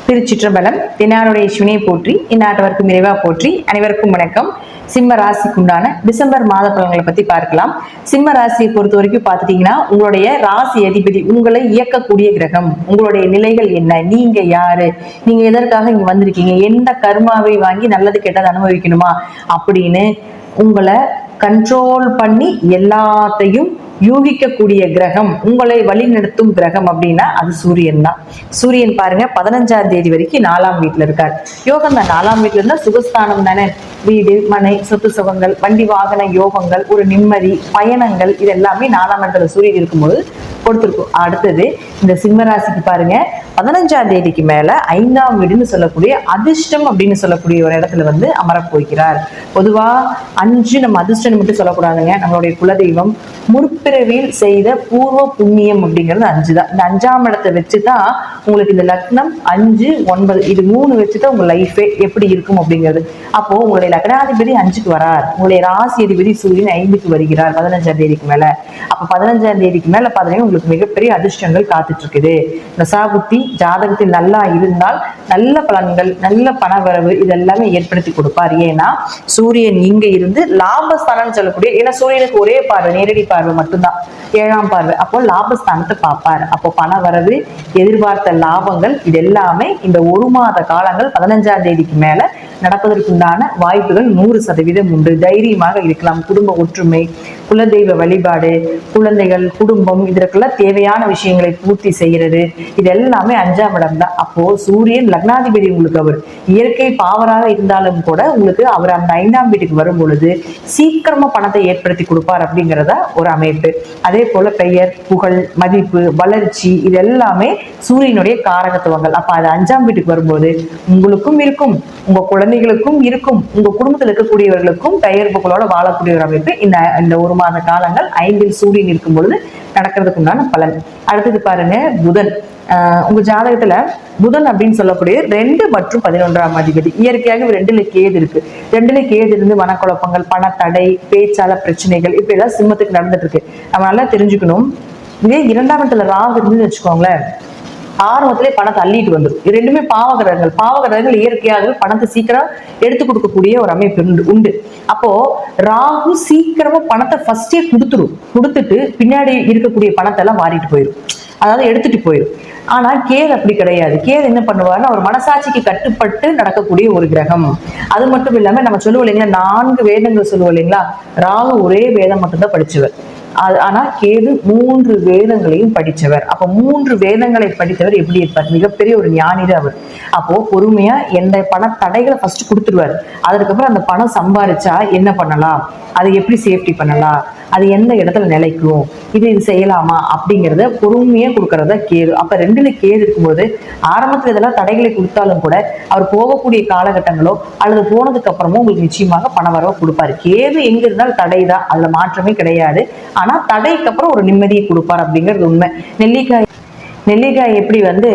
திருச்சிற்றம்பலம். தென்னாருடைய சிவனை போற்றி, இந்நாட்டவர்க்கும் இறைவா போற்றி. அனைவருக்கும் வணக்கம். சிம்ம ராசிக்குண்டான டிசம்பர் மாத பலன்களை பத்தி பார்க்கலாம். சிம்ம ராசியை பொறுத்த வரைக்கும் பாத்துட்டீங்கன்னா, உங்களுடைய ராசி அதிபதி, உங்களை இயக்கக்கூடிய கிரகம், உங்களுடைய நிலைகள் என்ன, நீங்க யாரு, நீங்க எதற்காக இங்க வந்திருக்கீங்க, எந்த கர்மாவை வாங்கி நல்லது கெட்டது அனுபவிக்கணுமா அப்படின்னு உங்களை கண்ட்ரோல் பண்ணி எல்லாத்தையும் யூகிக்கக்கூடிய கிரகம், உங்களை வழிநடத்தும் கிரகம் அப்படின்னா அது சூரியன் தான். சூரியன் பாருங்க 15ஆம் தேதி வரைக்கும் 4ஆம் வீட்டுல இருக்கார். யோகம் தான். 4ஆம் வீட்டுல இருந்தா சுகஸ்தானம் தானே. வீடு, மனை, சொத்து சுகங்கள், வண்டி வாகன யோகங்கள், ஒரு நிம்மதி, பயணங்கள், இது எல்லாமே 4ஆம் இடத்துல சூரியன் இருக்கும்போது கொடுத்துருக்கும். அடுத்தது இந்த சிம்மராசிக்கு பாருங்க 15ஆம் தேதிக்கு மேல 5ஆம் வீடுன்னு சொல்லக்கூடிய அதிர்ஷ்டம் அப்படின்னு சொல்லக்கூடிய ஒரு இடத்துல வந்து அமரப் போகிறார். பொதுவா 5 நம்ம அதிர்ஷ்டம் மட்டும் சொல்லக்கூடாதுங்க. நம்மளுடைய குலதெய்வம், முற்பிறவியில் செய்த பூர்வ புண்ணியம் அப்படிங்கிறது 5 தான். இந்த 5ஆம் இடத்தை வச்சுதான் உங்களுக்கு இந்த லக்னம் 5, 9 இது 3 வச்சுதான் உங்க லைஃபே எப்படி இருக்கும் அப்படிங்கிறது. அப்போ உங்களுடைய லக்னாதிபதி 5க்கு வரார், உங்களுடைய ராசி அதிபதி சூரியன் 5க்கு வருகிறார் 15ஆம் தேதிக்கு மேல. அப்ப 15ஆம் தேதிக்கு மேல பாத்தீங்கன்னா உங்களுக்கு மிகப்பெரிய அதிர்ஷ்டங்கள் காத்துட்டு இருக்குது. தசாபுத்தி ஜாதகத்தில் நல்லா இருந்தால் நல்ல பலன்கள், நல்ல பணவரவு இதெல்லாமே ஏற்படுத்தி கொடுப்பார். ஏன்னா சூரியன் இங்க இருந்து லாபஸ்தானம் சொல்லக்கூடிய, ஏன்னா சூரியனுக்கு ஒரே பார்வை, நேரடி பார்வை மட்டும்தான், 7ஆம் பார்வை. அப்போ லாபஸ்தானத்தை பார்ப்பார். அப்போ பணவரவு, எதிர்பார்த்த லாபங்கள், இது எல்லாமே இந்த ஒரு மாத காலங்கள் 15ஆம் தேதிக்கு மேல நடப்பதற்குண்டான வாய்ப்புகள் 100% உண்டு. தைரியமாக இருக்கலாம். குடும்ப ஒற்றுமை, குலதெய்வ வழிபாடு, குழந்தைகள், குடும்பம், இதற்கெல்லாம் தேவையான விஷயங்களை பூர்த்தி செய்கிறது, இது எல்லாமே 5ஆம் இடம் தான். அப்போ சூரியன் லக்னாதிபதி உங்களுக்கு அவர் இயற்கை பாவராக இருந்தாலும் கூட உங்களுக்கு அவர் அந்த 5ஆம் வீட்டுக்கு வரும் பொழுது சீக்கிரமா பணத்தை ஏற்படுத்தி கொடுப்பார் அப்படிங்கிறத ஒரு அமைப்பு. அதே போல பெயர், புகழ், மதிப்பு, வளர்ச்சி, இது எல்லாமே சூரியனுடைய காரகத்துவங்கள். அப்ப அது 5ஆம் வீட்டுக்கு வரும்போது உங்களுக்கும் இருக்கும், உங்க குழந்தைகளுக்கும் இருக்கும், உங்க குடும்பத்தில் இருக்கக்கூடியவர்களுக்கும் பெயர் புகழோட வாழக்கூடிய ஒரு அமைப்பு இந்த ஒரு மாத காலங்கள் 5இல் சூரியன் இருக்கும் பொழுது நடக்கிறதுக்கு உண்டான பலன். அடுத்தது பாருங்க புதன். உங்க ஜாதகத்துல புதன் அப்படின்னு சொல்லக்கூடிய 2 மற்றும் 11ஆம் அதிபதி. இயற்கையாக 2ல கேது இருக்கு. 2ல கேது இருந்து மனக்குழப்பங்கள், பணத்தடை, பேச்சால பிரச்சனைகள், இப்படி எல்லாம் சிம்மத்துக்கு நடந்துட்டு இருக்கு. நம்ம நல்லா தெரிஞ்சுக்கணும். இதே 2ஆம் இடத்துல ராகு இருந்துன்னு வச்சுக்கோங்களேன், ஆரம்பத்திலே பணத்தை அள்ளிட்டு வந்துடும். இது ரெண்டுமே பாவகிரகங்கள். பாவகிரகங்கள் இயற்கையாக பணத்தை சீக்கிரம் எடுத்து கொடுக்கக்கூடிய ஒரு அமைப்பு உண்டு. அப்போ ராகு சீக்கிரமா பணத்தை ஃபர்ஸ்டே கொடுத்துட்டு பின்னாடி இருக்கக்கூடிய பணத்தை எல்லாம் வாரிட்டு போயிடும், அதாவது எடுத்துட்டு போயிடும். ஆனா கேது அப்படி கிடையாது. கேது என்ன பண்ணுவாருன்னா அவர் மனசாட்சிக்கு கட்டுப்பட்டு நடக்கக்கூடிய ஒரு கிரகம். அது மட்டும் இல்லாம நம்ம சொல்லுவோம் இல்லைங்களா, 4 வேதங்கள் சொல்லுவோம் இல்லைங்களா, ராகு ஒரே வேதம் மட்டும்தான் படிச்சவர். ஆனா கேது 3 வேதங்களையும் படிச்சவர். அப்ப 3 வேதங்களை படித்தவர் எப்படி இருப்பார்? மிகப்பெரிய ஒரு ஞானிதான் அவர். அப்போ பொறுமையா எந்த பண தடைகளை ஃபர்ஸ்ட் கொடுத்துருவாரு. அதுக்கப்புறம் அந்த பணம் சம்பாதிச்சா என்ன பண்ணலாம், அதை எப்படி சேஃப்டி பண்ணலாம், அது எந்த இடத்துல நிலைக்கும், இது செய்யலாமா அப்படிங்கிறத பொறுமையா கொடுக்கறத கேது. அப்ப 2ல கேது இருக்கும்போது ஆரம்பத்துல இதெல்லாம் தடைகளை கொடுத்தாலும் கூட அவர் போகக்கூடிய காலகட்டங்களோ அல்லது போனதுக்கு அப்புறமோ உங்களுக்கு நிச்சயமாக பண வரவு கொடுப்பாரு. கேது எங்க இருந்தாலும் தடை தான், அதுல மாற்றமே கிடையாது. ஆனா தடைக்கு அப்புறம் ஒரு நிம்மதியை கொடுப்பார் அப்படிங்கிறது உண்மை. நெல்லிக்காய் எப்படி வந்து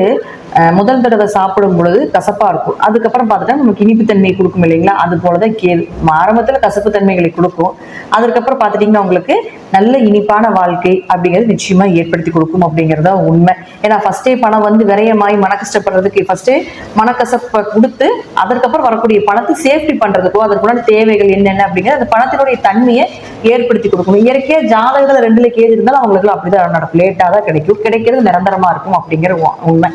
முதல் தடவை சாப்பிடும் பொழுது கசப்பா இருக்கும், அதுக்கப்புறம் பார்த்துட்டா நமக்கு இனிப்பு தன்மையை கொடுக்கும் இல்லைங்களா, அது போலதான் கேது. ஆரம்பத்துல கசப்பு தன்மைகளை கொடுக்கும், அதுக்கப்புறம் பார்த்துட்டீங்கன்னா உங்களுக்கு நல்ல இனிப்பான வாழ்க்கை அப்படிங்கிறது நிச்சயமா ஏற்படுத்தி கொடுக்கும் அப்படிங்கிறதா உண்மை. ஏன்னா ஃபர்ஸ்டே பணம் வந்து விரயமாய் மன கஷ்டப்படுறதுக்கு ஃபர்ஸ்டே மனக்கசப்பை கொடுத்து அதுக்கப்புறம் வரக்கூடிய பணத்தை சேஃப்டி பண்றதுக்கோ அதற்குள்ள தேவைகள் என்னென்ன அப்படிங்கிற அந்த பணத்தினுடைய தன்மையை ஏற்படுத்தி கொடுக்கணும். இயற்கையா ஜாதகத்துல 2ல கேது இருந்தாலும் அவங்களுக்கு அப்படிதான் நடக்கும், லேட்டா தான் கிடைக்கும், கிடைக்கிறது நிரந்தரமா இருக்கும் அப்படிங்கிற உண்மை.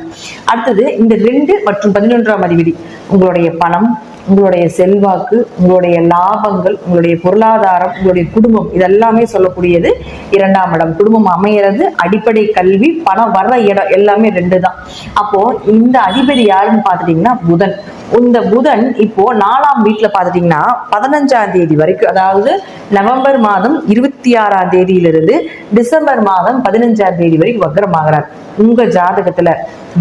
அடுத்தது இந்த 2 மற்றும் 11ஆம் அதிபதி உங்களுடைய பணம், உங்களுடைய செல்வாக்கு, உங்களுடைய லாபங்கள், உங்களுடைய பொருளாதாரம், உங்களுடைய குடும்பம், இதெல்லாமே சொல்லக்கூடியது 2ஆம் இடம். குடும்பம் அமைகிறது, அடிப்படை கல்வி, பணம் வர்ற இடம் எல்லாமே 2 தான். அப்போ இந்த அதிபதி யாருன்னு பாத்துட்டீங்கன்னா புதன். இந்த புதன் இப்போ 4ஆம் வீட்டுல பாத்துட்டீங்கன்னா 15ஆம் தேதி வரைக்கும், அதாவது நவம்பர் மாதம் 26ஆம் தேதியிலிருந்து டிசம்பர் மாதம் 15ஆம் தேதி வரைக்கும் வக்ரமாகிறார். உங்க ஜாதகத்துல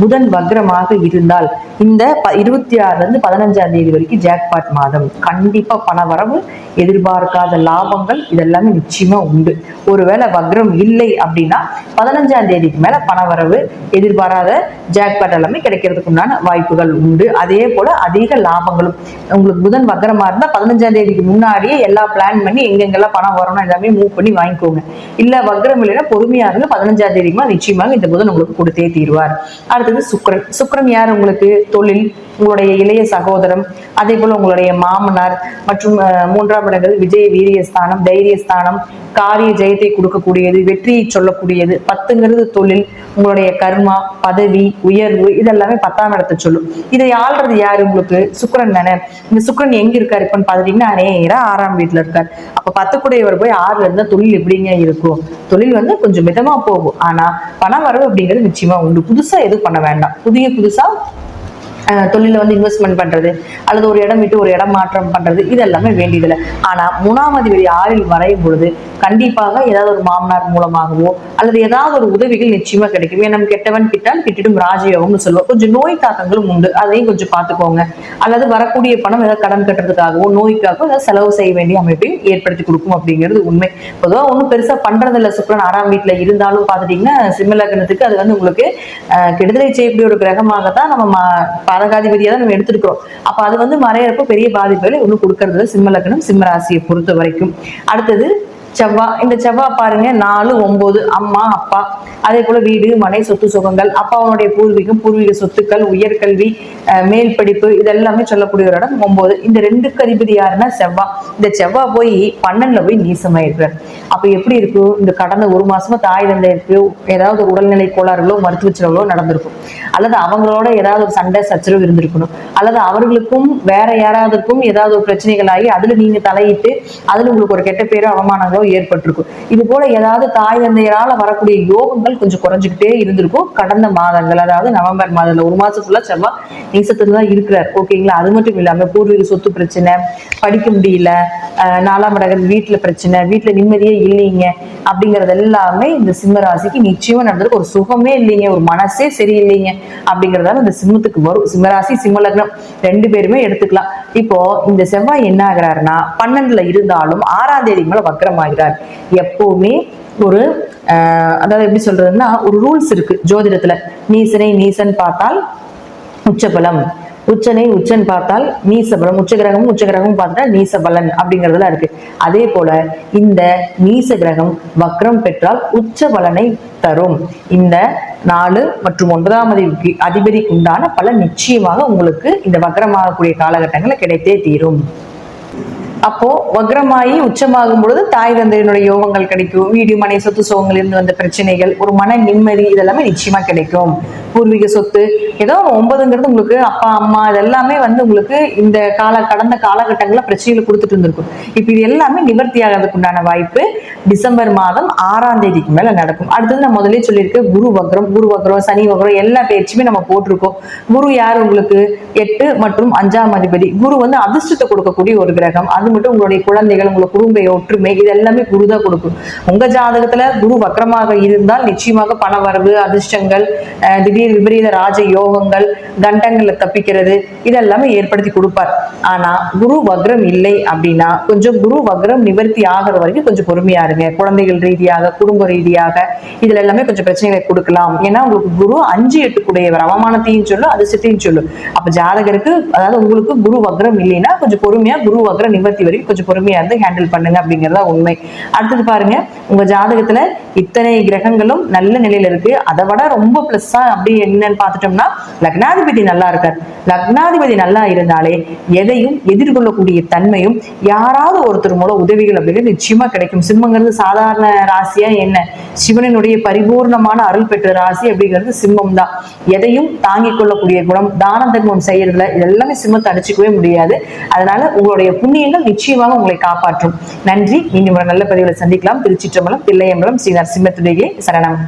புதன் வக்ரமாக இருந்தால் இந்த 26ல இருந்து 15ஆம் தேதி வரைக்கும் ஜாக்பாட் மாதம். கண்டிப்பா பண வரவு, எதிர்பார்க்காத லாபங்கள் இதெல்லாமே நிச்சயமா உண்டு. ஒருவேளை வக்ரம் இல்லை அப்படின்னா 15ஆம் தேதிக்கு மேல பண வரவு, எதிர்பாராத ஜாக்பாட் எல்லாமே கிடைக்கிறதுக்கு உண்டான வாய்ப்புகள் உண்டு. அதே போல அதிக லாபங்களும். உங்களுக்கு புதன் வக்ரமா இருந்தா 15ஆம் தேதிக்கு முன்னாடியே எல்லா பிளான் பண்ணி எங்கெங்கெல்லாம் பணம் வரணும் எல்லாமே மூவ் பண்ணி வாங்கிக்கோங்க. இல்ல வக்ரம் இல்லைன்னா பொறுமையா இருந்து 15ஆம் தேதிக்கு நிச்சயமாக இந்த புதன் உங்களுக்கு கொடுத்தே தீர்வார். அடுத்தது சுக்கிரன். சுக்கிரன் யார் உங்களுக்கு? தொழில், உங்களுடைய இளைய சகோதரம், அதே போல உங்களுடைய மாமனார் மற்றும் 3ஆம் இடங்கள் விஜய வீரியஸ்தானம், தைரியஸ்தானம், காரிய ஜெயத்தை கொடுக்கக்கூடியது, வெற்றியை சொல்லக்கூடியது. 10ங்கிறது தொழில், உங்களுடைய கர்மா, பதவி, உயர்வு, இதெல்லாமே 10ஆம் இடத்தை சொல்லும். இதை ஆள்றது யாரு? உங்களுக்கு சுக்கிரன் தானே. இந்த சுக்கிரன் எங்க இருக்காரு இப்பன்னு பாத்துட்டீங்கன்னா நேரா 6ஆம் வீட்டுல இருக்காரு. அப்ப 10 கூடையவர் போய் 6ல இருந்தா தொழில் எப்படிங்க இருக்கும்? தொழில் கொஞ்சம் மிதமா போகும். ஆனா பண வரவு அப்படிங்கிறது நிச்சயமா உண்டு. புதுசா எதுவும் பண்ண வேண்டாம். புதுசா தொழில இன்வெஸ்ட்மெண்ட் பண்றது அல்லது ஒரு இடம் விட்டு ஒரு இடம் மாற்றம் பண்றது இது எல்லாமே வேண்டியதில்லை. ஆனா 3ஆம் அதிபதி 6ல் வரையும் பொழுது கண்டிப்பாக ஏதாவது ஒரு மாமனார் மூலமாகவோ அல்லது ஏதாவது ஒரு உதவிகள் நிச்சயமா கிடைக்கும். ஏன்னா கெட்டவன் கிட்டால் கிட்டிடும் ராஜயோகம்னு சொல்லுவோம். கொஞ்சம் நோய் தாக்கங்களும் உண்டு, அதையும் கொஞ்சம் பார்த்துக்கோங்க. அல்லது வரக்கூடிய பணம் ஏதாவது கடன் கட்டுறதுக்காகவோ நோய்க்காகவோ ஏதாவது செலவு செய்ய வேண்டிய அமைப்பையும் ஏற்படுத்தி கொடுக்கும் அப்படிங்கிறது உண்மை. பொதுவாக ஒன்றும் பெருசா பண்றதில்ல. சுக்கிரன் 6ஆம் வீட்டுல இருந்தாலும் பாத்துட்டீங்கன்னா சிம்ம லக்னத்துக்கு அது உங்களுக்கு கெடுதலை செய்யக்கூடிய ஒரு கிரகமாகத்தான் நம்ம பாதகாதிபதியா தான் நம்ம எடுத்துருக்கிறோம். அப்ப அது மறையறப்ப பெரிய பாதிப்புகளை ஒன்றும் கொடுக்கறது சிம்ம லக்னம், சிம்ம ராசியை பொறுத்த வரைக்கும். அடுத்தது செவ்வாய். இந்த செவ்வாய் பாருங்க 4, 9 அம்மா அப்பா, அதே போல வீடு மனை சொத்து சுகங்கள், அப்பாவுடைய பூர்வீகம், பூர்வீக சொத்துக்கள், உயர்கல்வி, மேல் படிப்பு, இதெல்லாமே சொல்லக்கூடிய ஒரு இடம் 9. இந்த 2க்கு அதிபதி யாருன்னா செவ்வாய். இந்த செவ்வாய் போய் 12ல போய் நீசமாயிருக்கிறார். அப்ப எப்படி இருக்கும்? இந்த கடந்த ஒரு மாசமா தாய் தந்தைக்கு ஏதாவது ஒரு உடல்நிலை கோளாறுகளோ மருத்துவ செலவுகளோ நடந்திருக்கும், அல்லது அவங்களோட ஏதாவது ஒரு சண்டை சச்சரவு இருந்திருக்கணும், அல்லது அவர்களுக்கும் வேற யாராவதுக்கும் ஏதாவது ஒரு பிரச்சனைகள் ஆகி அதுல நீங்க தலையிட்டு அதுல உங்களுக்கு ஒரு கெட்ட பேரோ அவமானங்களோ ஏற்பட்டிருக்கும். இது போல ஏதாவது தாய் தந்தையரால வரக்கூடிய யோகங்கள் கொஞ்சம் குறைஞ்சுக்கிட்டே இருந்திருக்கும் கடந்த மாதங்கள். அதாவது நவம்பர் மாதத்துல ஒரு மாசம் ஃபுல்லா செவ்வாய் நீசத்துல தான் இருக்கிறார். ஓகேங்களா? அது மட்டும் இல்லாம பூர்வீக சொத்து பிரச்சனை, படிக்க முடியல, 4ஆம் இடம் வீட்டுல பிரச்சனை, வீட்டுல நிம்மதியே இல்லைங்க அப்படிங்கறது எல்லாமே இந்த சிம்ம ராசிக்கு நிச்சயமா நடந்திருக்கு. ஒரு சுகமே இல்லைங்க, ஒரு மனசே சரியில்லைங்க அப்படிங்கறதால இந்த சிம்மத்துக்கு வரும். சிம்மராசி சிம்ம லக்னம் 2 பேருமே எடுத்துக்கலாம். இப்போ இந்த செவ்வாய் என்ன ஆகிறாருன்னா 12ல இருந்தாலும் 6ஆம் தேதிக்கு மேல வக்ரமாகிறார். எப்பவுமே ஒரு அதாவது எப்படி சொல்றதுன்னா ஒரு ரூல்ஸ் இருக்கு ஜோதிடத்துல. நீசனை நீசன் பார்த்தால் உச்சபலம், உச்சனை உச்சன் பார்த்தால் நீசபலம், உச்ச கிரகமும் பார்த்தா நீசபலன் அப்படிங்கறதுல இருக்கு. அதே போல இந்த நீச கிரகம் வக்ரம் பெற்றால் உச்ச பலனை தரும். இந்த 4 மற்றும் 9ஆம் அதிபதிக்கு உண்டான பலன் நிச்சயமாக உங்களுக்கு இந்த வக்ரமாகக்கூடிய காலகட்டங்களில் கிடைத்தே தீரும். அப்போ வக்ரமாயி உச்சமாகும் பொழுது தாய் தந்தையினுடைய யோகங்கள் கிடைக்கும், வீடு மனை சொத்து சுகங்கள் இருந்து வந்த பிரச்சனைகள், ஒரு மன நிம்மதி இதெல்லாமே நிச்சயமா கிடைக்கும். பூர்வீக சொத்து ஏதோ 9ங்கிறது உங்களுக்கு அப்பா அம்மா இதெல்லாமே உங்களுக்கு இந்த கடந்த காலகட்டங்களில் பிரச்சனைகளை கொடுத்துட்டு இருந்திருக்கும். இப்ப இது எல்லாமே நிவர்த்தி ஆகிறதுக்கு உண்டான வாய்ப்பு டிசம்பர் மாதம் 6ஆம் தேதிக்கு மேல நடக்கும். அடுத்தது நான் முதலே சொல்லியிருக்கேன் குரு வக்ரம், சனி வக்ரம் எல்லா பயிற்சியுமே நம்ம போட்டிருக்கோம். குரு யார் உங்களுக்கு? 8 மற்றும் 5ஆம் அதிபதி. குரு அதிர்ஷ்டத்தை கொடுக்கக்கூடிய ஒரு கிரகம். அது மட்டும் உங்களுடைய குழந்தைகள், உங்களுடைய குடும்ப ஒற்றுமை இது எல்லாமே குருதான் கொடுக்கும். உங்க ஜாதகத்துல குரு வக்ரமாக இருந்தால் நிச்சயமாக பண வரவு, அதிர்ஷ்டங்கள், திடீர் விபரீத ராஜ யோகங்கள், கண்டங்களை தப்பிக்கிறது இதெல்லாமே ஏற்படுத்தி கொடுப்பார். ஆனா குரு வக்ரம் இல்லை அப்படின்னா கொஞ்சம் குரு வக்ரம் நிவர்த்தி ஆகிற வரைக்கும் கொஞ்சம் பொறுமையா இருங்க. குழந்தைகள் ரீதியாக, குடும்ப ரீதியாக இதுல எல்லாமே கொஞ்சம் பிரச்சனைகளை கொடுக்கலாம். ஏன்னா உங்களுக்கு குரு 5, 8 கூடையவர், அவமானத்தையும் சொல்லும் அதிர்ஷ்டத்தையும் சொல்லும். அப்ப ஜாதகருக்கு அதாவது உங்களுக்கு குரு வக்ரம் இல்லைன்னா கொஞ்சம் பொறுமையா குரு வக்ர நிவர்த்தி வரைக்கும் கொஞ்சம் பொறுமையா இருந்து ஹேண்டில் பண்ணுங்க அப்படிங்கறதா உண்மை. அடுத்தது பாருங்க, உங்க ஜாதகத்துல இத்தனை கிரகங்களும் நல்ல நிலையில இருக்கு. அதை விட ரொம்ப பிளஸ்ஸா அப்படி என்னன்னு பாத்துட்டோம்னா லக்னாதிபதி நல்லா இருக்காரு. லக்னாதிபதி நல்லா இருந்தாலே எதையும் எதிர்கொள்ளக்கூடிய தன்மையும் யாராவது ஒருத்தர் மூலம் உதவிகள் அப்படிங்கிறது நிச்சயமா கிடைக்கும். சிம்மங்கிறது சாதாரண ராசியா என்ன? சிவனினுடைய பரிபூர்ணமான அருள் பெற்ற ராசி அப்படிங்கிறது சிம்மம் தான். எதையும் தாங்கிக் கொள்ளக்கூடிய குணம், தான தர்மம் செய்யறதுல இதெல்லாமே சிம்மத்தை அடிச்சுக்கவே முடியாது. அதனால உங்களுடைய புண்ணியங்கள் நிச்சயமாக உங்களை காப்பாற்றும். நன்றி. மீண்டும் ஒரு நல்ல பதிவுல சந்திக்கலாம். திருச்சிற்றம்பலம், தில்லையம்பலம், ஸ்ரீ நரசிம்மத்துடைய சரணம்.